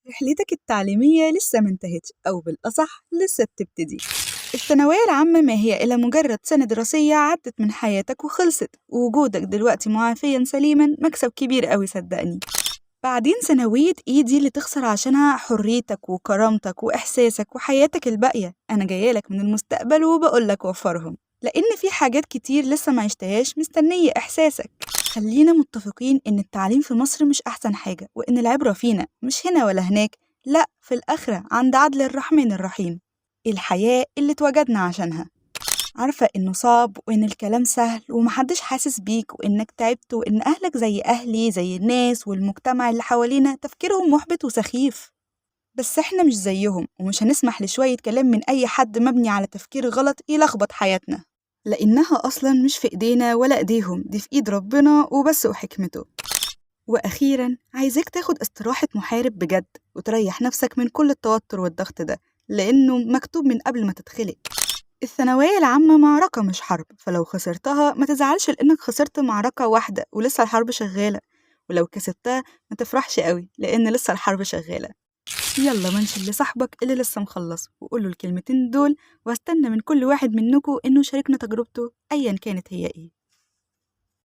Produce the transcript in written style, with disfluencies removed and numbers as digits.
رحلتك التعليمية لسه منتهتش أو بالأصح لسه بتبتدي. الثانوية العامة ما هي إلا مجرد سنة دراسية عدت من حياتك وخلصت، ووجودك دلوقتي معافيا سليما مكسب كبير أوي صدقني. بعدين ثانوية إيدي اللي تخسر عشانها حريتك وكرامتك وإحساسك وحياتك الباقية. أنا جايلك من المستقبل وبقولك وفرهم، لأن في حاجات كتير لسه ما عشتهاش مستنية إحساسك. خلينا متفقين إن التعليم في مصر مش أحسن حاجة، وإن العبرة فينا مش هنا ولا هناك، لأ، في الآخرة عند عدل الرحمن الرحيم، الحياة اللي اتوجدنا عشانها. عارفة إنه صعب وإن الكلام سهل ومحدش حاسس بيك وإنك تعبت وإن أهلك زي أهلي زي الناس والمجتمع اللي حوالينا تفكيرهم محبط وسخيف. بس إحنا مش زيهم ومش هنسمح لشوية كلام من أي حد مبني على تفكير غلط يلخبط حياتنا، لأنها أصلا مش في إيدينا ولا إيديهم، دي في إيد ربنا وبس وحكمته. وأخيرا عايزاك تاخد استراحة محارب بجد وتريح نفسك من كل التوتر والضغط ده، لأنه مكتوب من قبل ما تتخلق. الثانوية العامة معركة مش حرب، فلو خسرتها ما تزعلش لأنك خسرت معركة واحدة ولسه الحرب شغالة، ولو كسبتها ما تفرحش قوي لأن لسه الحرب شغالة. يلا منشن لصاحبك اللي لسه مخلص وقوله الكلمتين دول، واستنى من كل واحد منكم إنه يشاركنا تجربته أيا كانت هي إيه.